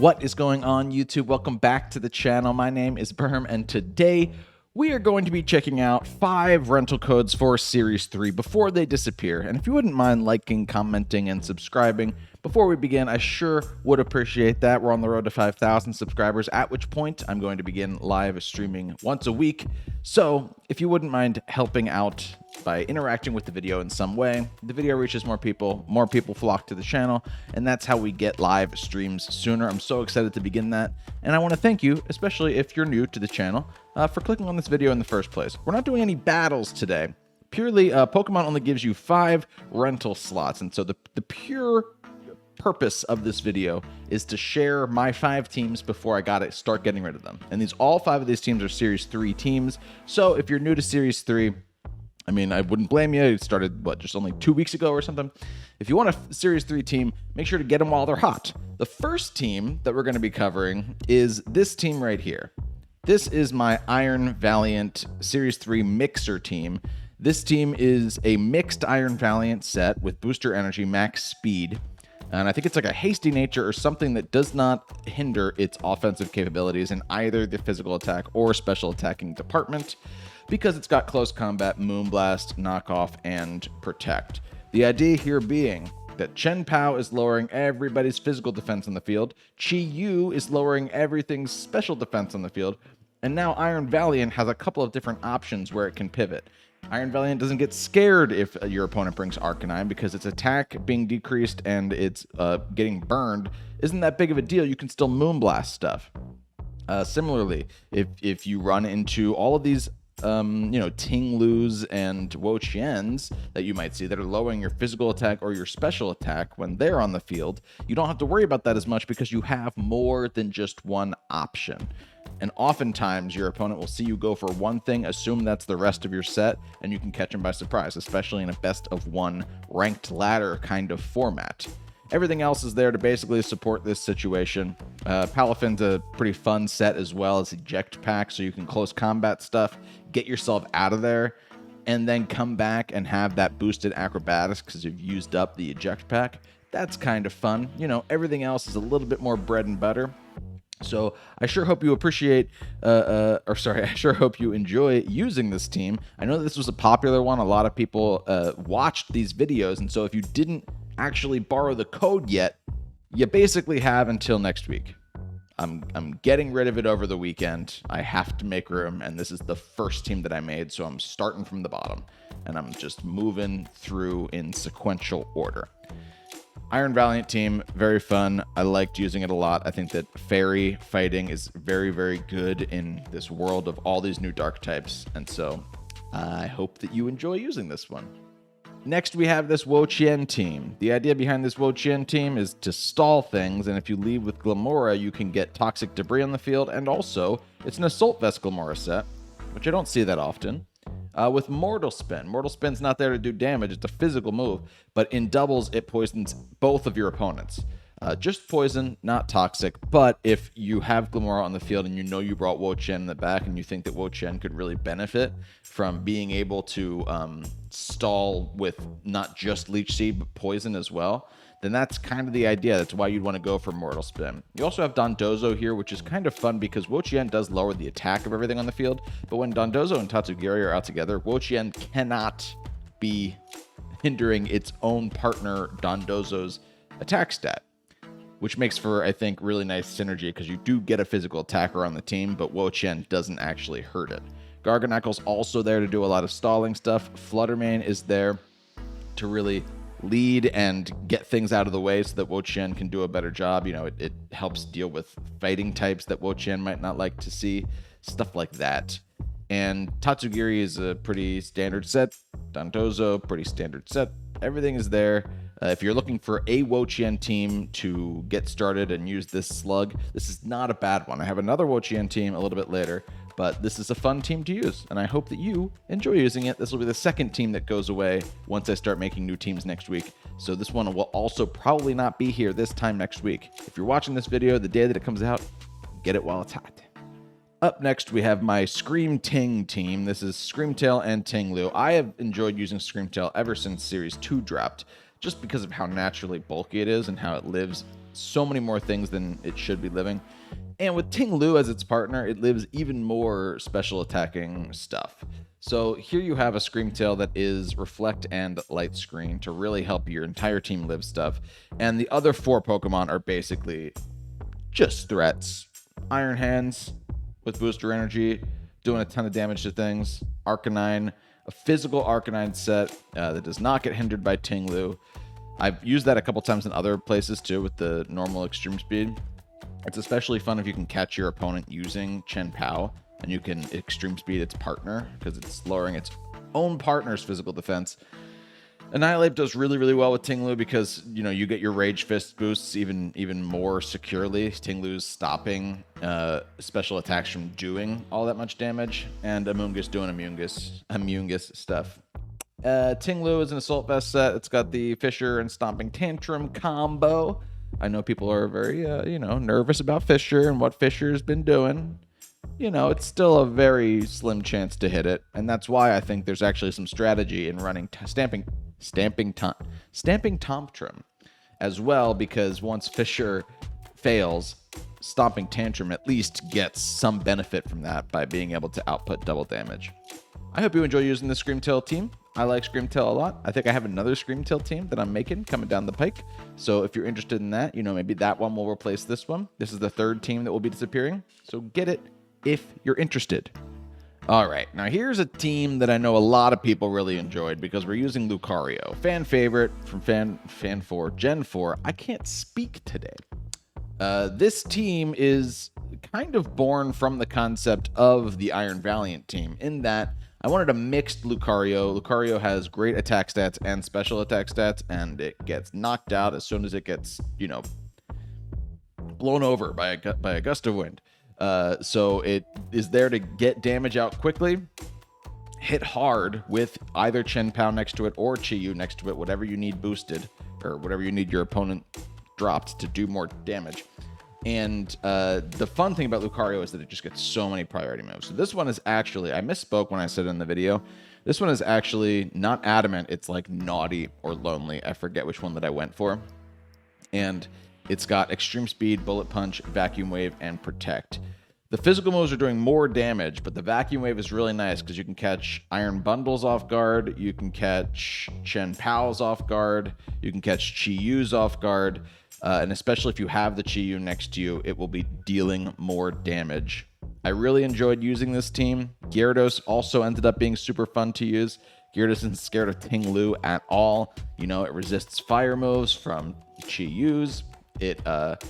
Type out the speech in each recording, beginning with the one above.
What is going on, YouTube? Welcome back to the channel. My name is Berm, and today we are going to be checking out 5 rental codes for Series 3 before they disappear. And if you wouldn't mind liking, commenting, and subscribing before we begin, I sure would appreciate that. We're on the road to 5,000 subscribers, at which point I'm going to begin live streaming once a week. So if you wouldn't mind helping out by interacting with the video in some way, the video reaches more people flock to the channel, and that's how we get live streams sooner. I'm so excited to begin that, and I want to thank you, especially if you're new to the channel, for clicking on this video in the first place. We're not doing any battles today. Purely, Pokemon only gives you 5 rental slots, and so the pure purpose of this video is to share my 5 teams before I start getting rid of them. And all 5 of these teams are Series 3 teams, so if you're new to Series 3, I mean, I wouldn't blame you. It started, just only 2 weeks ago or something. If you want a Series 3 team, make sure to get them while they're hot. The first team that we're going to be covering is this team right here. This is my Iron Valiant Series 3 Mixer team. This team is a mixed Iron Valiant set with booster energy, max speed, and I think it's like a hasty nature or something that does not hinder its offensive capabilities in either the physical attack or special attacking department, because it's got close combat, Moonblast, knockoff, and protect. The idea here being that Chen Pao is lowering everybody's physical defense on the field, Chi Yu is lowering everything's special defense on the field, and now Iron Valiant has a couple of different options where it can pivot. Iron Valiant doesn't get scared if your opponent brings Arcanine, because its attack being decreased and it's getting burned isn't that big of a deal. You can still Moonblast stuff. Similarly, if you run into all of these Ting-Lus and Wo-Chiens that you might see that are lowering your physical attack or your special attack when they're on the field, you don't have to worry about that as much because you have more than just one option. And oftentimes your opponent will see you go for one thing, assume that's the rest of your set, and you can catch them by surprise, especially in a best of 1 ranked ladder kind of format. Everything else is there to basically support this situation. Palafin's a pretty fun set as well as eject pack, so you can close combat stuff, get yourself out of there, and then come back and have that boosted acrobatics because you've used up the eject pack. That's kind of fun. Everything else is a little bit more bread and butter. So I sure hope you appreciate, I sure hope you enjoy using this team. I know this was a popular one. A lot of people watched these videos, and so if you didn't actually borrow the code yet, you basically have until next week. I'm getting rid of it over the weekend. I have to make room, and this is the first team that I made, so I'm starting from the bottom, and I'm just moving through in sequential order. Iron Valiant team, very fun. I liked using it a lot. I think that fairy fighting is very, very good in this world of all these new dark types, and so I hope that you enjoy using this one. Next, we have this Wo-Chien team. The idea behind this Wo-Chien team is to stall things, and if you leave with Glimmora, you can get toxic debris on the field, and also, it's an Assault Vest Glimmora set, which I don't see that often. With Mortal Spin. Mortal Spin's not there to do damage, it's a physical move, but in doubles, it poisons both of your opponents. Just poison, not toxic, but if you have Glimmora on the field and you know you brought Wo-Chien in the back and you think that Wo-Chien could really benefit from being able to stall with not just Leech Seed, but poison as well, then that's kind of the idea. That's why you'd want to go for Mortal Spin. You also have Dondozo here, which is kind of fun because Wo-Chien does lower the attack of everything on the field, but when Dondozo and Tatsugiri are out together, Wo-Chien cannot be hindering its own partner Dondozo's attack stat, which makes for, I think, really nice synergy because you do get a physical attacker on the team, but Wo-Chien doesn't actually hurt it. Garganacle's also there to do a lot of stalling stuff. Fluttermane is there to really lead and get things out of the way so that Wo-Chien can do a better job. It helps deal with fighting types that Wo-Chien might not like to see, stuff like that. And Tatsugiri is a pretty standard set. Dondozo, pretty standard set. Everything is there. If you're looking for a Wo-Chien team to get started and use this slug, this is not a bad one. I have another Wo-Chien team a little bit later, but this is a fun team to use, and I hope that you enjoy using it. This will be the second team that goes away once I start making new teams next week, so this one will also probably not be here this time next week. If you're watching this video the day that it comes out, get it while it's hot. Up next, we have my Scream Ting team. This is Screamtail and Ting-Lu. I have enjoyed using Screamtail ever since Series 2 dropped, just because of how naturally bulky it is and how it lives so many more things than it should be living. And with Ting-Lu as its partner, it lives even more special attacking stuff. So here you have a Screamtail that is Reflect and Light Screen to really help your entire team live stuff. And the other 4 Pokemon are basically just threats. Iron Hands with Booster Energy, doing a ton of damage to things. Arcanine, a physical Arcanine set that does not get hindered by Ting-Lu. I've used that a couple times in other places too with the normal Extreme Speed. It's especially fun if you can catch your opponent using Chen Pao and you can Extreme Speed its partner because it's lowering its own partner's physical defense. Annihilate does really, really well with Ting-Lu because, you know, you get your Rage Fist boosts even more securely. Ting-Lu's stopping special attacks from doing all that much damage, and Amoonguss doing Amoonguss stuff. Ting-Lu is an Assault Vest set. It's got the Fissure and Stomping Tantrum combo. I know people are very, nervous about Fissure and what Fissure's been doing. You know, it's still a very slim chance to hit it, and that's why I think there's actually some strategy in running Stamping Tantrum as well, because once Fissure fails, Stomping Tantrum at least gets some benefit from that by being able to output double damage. I hope you enjoy using the Screamtail team. I like Screamtail a lot. I think I have another Screamtail team that I'm making coming down the pike. So if you're interested in that, maybe that one will replace this one. This is the 3rd team that will be disappearing. So get it if you're interested. All right, now here's a team that I know a lot of people really enjoyed because we're using Lucario. Fan favorite from Fan 4, Gen 4. I can't speak today. This team is kind of born from the concept of the Iron Valiant team in that I wanted a mixed Lucario. Lucario has great attack stats and special attack stats, and it gets knocked out as soon as it gets, blown over by a gust of wind. So it is there to get damage out quickly, hit hard with either Chen Pao next to it or Chi-Yu next to it, whatever you need boosted, or whatever you need your opponent dropped to do more damage. And the fun thing about Lucario is that it just gets so many priority moves. So this one is actually, I misspoke when I said it in the video, this one is actually not Adamant, it's like Naughty or Lonely. I forget which one that I went for. And it's got Extreme Speed, Bullet Punch, Vacuum Wave, and Protect. The physical moves are doing more damage, but the Vacuum Wave is really nice because you can catch Iron Bundles off guard, you can catch Chen Pao's off guard, you can catch Chi-Yu's off guard, and especially if you have the Chi-Yu next to you, it will be dealing more damage. I really enjoyed using this team. Gyarados also ended up being super fun to use. Gyarados isn't scared of Ting-Lu at all. It resists fire moves from Chi-Yu's. It doesn't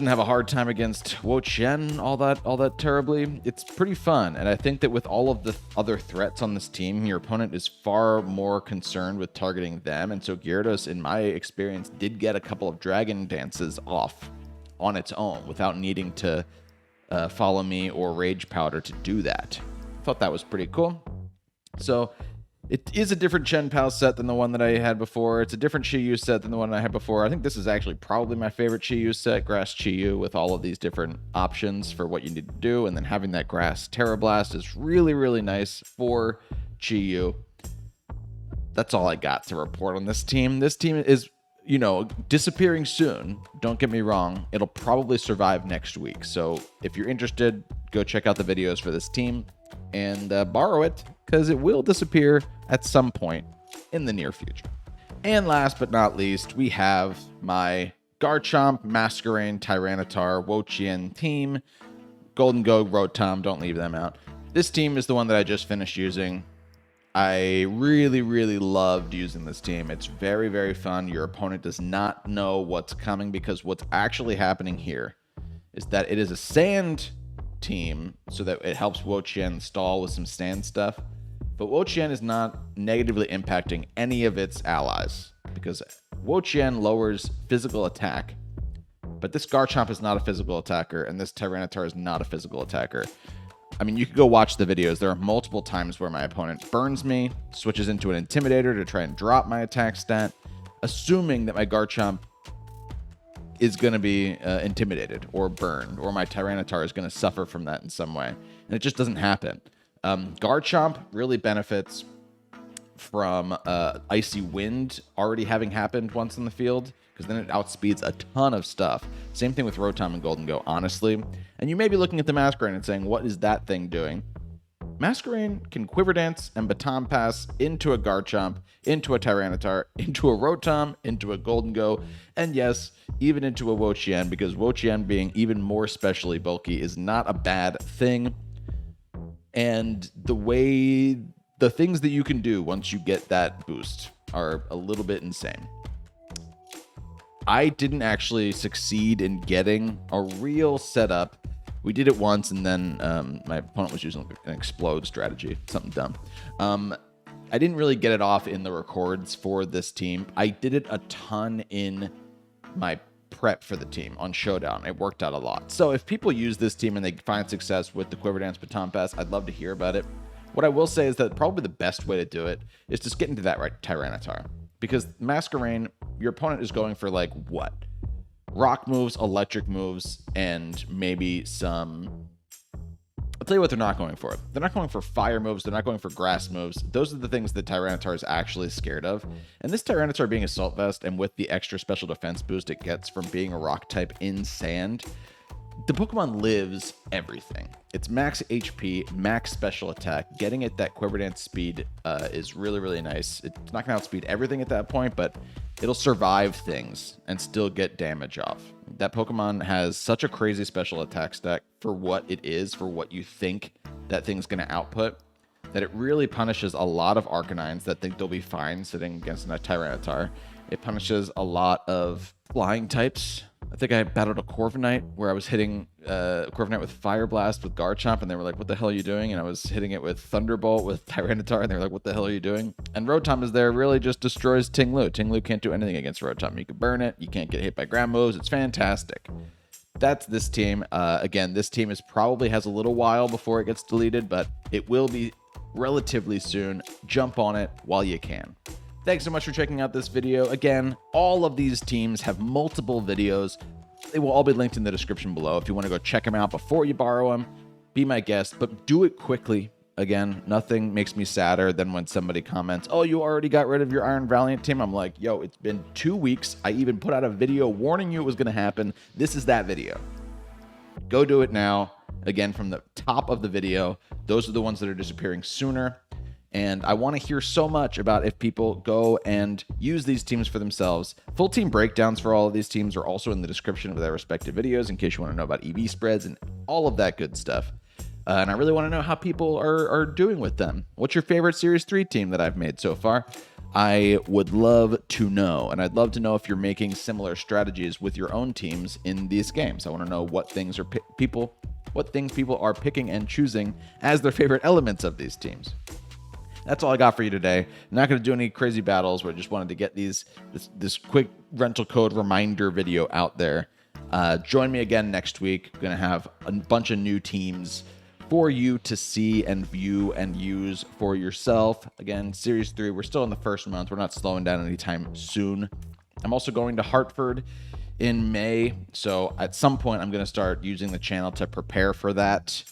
have a hard time against Wo-Chien all that terribly. It's pretty fun, and I think that with all of the other threats on this team, your opponent is far more concerned with targeting them, and so Gyarados, in my experience, did get a couple of Dragon Dances off on its own without needing to follow me or Rage Powder to do that. I thought that was pretty cool. So it is a different Chen Pao set than the one that I had before. It's a different Chi-Yu set than the one I had before. I think this is actually probably my favorite Chi-Yu set, Grass Chi-Yu, with all of these different options for what you need to do. And then having that Grass Terra Blast is really, really nice for Chi-Yu. That's all I got to report on this team. This team is, disappearing soon. Don't get me wrong. It'll probably survive next week. So if you're interested, go check out the videos for this team and borrow it, because it will disappear at some point in the near future. And last but not least, we have my Garchomp, Masquerain, Tyranitar, Wo-Chien team. Golden Go, Rotom, don't leave them out. This team is the one that I just finished using. I really, really loved using this team. It's very, very fun. Your opponent does not know what's coming, because what's actually happening here is that it is a sand team, so that it helps Wo-Chien stall with some sand stuff. But Wo-Chien is not negatively impacting any of its allies, because Wo-Chien lowers physical attack, but this Garchomp is not a physical attacker, and this Tyranitar is not a physical attacker. I mean, you could go watch the videos. There are multiple times where my opponent burns me, switches into an Intimidator to try and drop my attack stat, assuming that my Garchomp is going to be intimidated or burned, or my Tyranitar is going to suffer from that in some way. And it just doesn't happen. Garchomp really benefits from Icy Wind already having happened once in the field, because then it outspeeds a ton of stuff. Same thing with Rotom and Golden Go, honestly. And you may be looking at the Masquerain and saying, what is that thing doing? Masquerain can Quiver Dance and Baton Pass into a Garchomp, into a Tyranitar, into a Rotom, into a Golden Go, and yes, even into a Wo-Chien, because Wo-Chien being even more specially bulky is not a bad thing. And the things that you can do once you get that boost are a little bit insane. I didn't actually succeed in getting a real setup. We did it once, and then my opponent was using an explode strategy, something dumb. I didn't really get it off in the records for this team. I did it a ton in my prep for the team on Showdown. It worked out a lot. So if people use this team and they find success with the Quiver Dance Baton Pass, I'd love to hear about it. What I will say is that probably the best way to do it is just get into that right Tyranitar. Because Masquerain, your opponent is going for like what? Rock moves, electric moves, and maybe some... I'll tell you what they're not going for. They're not going for fire moves. They're not going for grass moves. Those are the things that Tyranitar is actually scared of. And this Tyranitar being Assault Vest, and with the extra special defense boost it gets from being a rock type in sand, the Pokemon lives everything. It's max HP, max special attack. Getting it that Quiver Dance speed is really, really nice. It's not going to outspeed everything at that point, but it'll survive things and still get damage off. That Pokemon has such a crazy special attack stack for what it is, for what you think that thing's going to output, that it really punishes a lot of Arcanines that think they'll be fine sitting against a Tyranitar. It punishes a lot of flying types. I think I battled a Corviknight where I was hitting Corviknight with Fire Blast with Garchomp, and they were like, what the hell are you doing? And I was hitting it with Thunderbolt with Tyranitar, and they were like, what the hell are you doing? And Rotom is there, really just destroys Ting-Lu. Ting-Lu can't do anything against Rotom. You can burn it. You can't get hit by ground moves. It's fantastic. That's this team. Again, this team probably has a little while before it gets deleted, but it will be relatively soon. Jump on it while you can. Thanks so much for checking out this video. Again, all of these teams have multiple videos. They will all be linked in the description below. If you want to go check them out before you borrow them, be my guest, but do it quickly. Again, nothing makes me sadder than when somebody comments, oh, you already got rid of your Iron Valiant team. I'm like, yo, it's been 2 weeks. I even put out a video warning you it was going to happen. This is that video. Go do it now. Again, from the top of the video, those are the ones that are disappearing sooner. And I want to hear so much about if people go and use these teams for themselves. Full team breakdowns for all of these teams are also in the description of their respective videos in case you want to know about EV spreads and all of that good stuff. And I really want to know how people are doing with them. What's your favorite Series 3 team that I've made so far? I would love to know. And I'd love to know if you're making similar strategies with your own teams in these games. I want to know what things people are picking and choosing as their favorite elements of these teams. That's all I got for you today. I'm not going to do any crazy battles, but I just wanted to get this quick rental code reminder video out there. Join me again next week. I'm going to have a bunch of new teams for you to see and view and use for yourself. Again, Series 3, we're still in the first month. We're not slowing down anytime soon. I'm also going to Hartford in May, so at some point I'm going to start using the channel to prepare for that.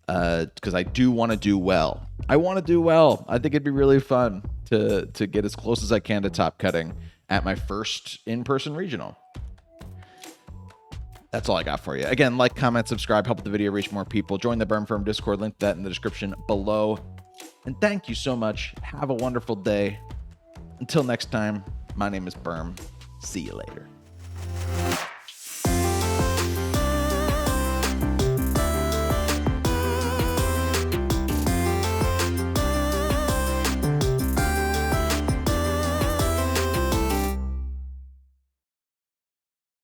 Because I do want to do well. I want to do well. I think it'd be really fun to get as close as I can to top cutting at my first in-person regional. That's all I got for you. Again, like, comment, subscribe, help the video reach more people. Join the Berm Firm Discord, link that in the description below. And thank you so much. Have a wonderful day. Until next time, my name is Berm. See you later.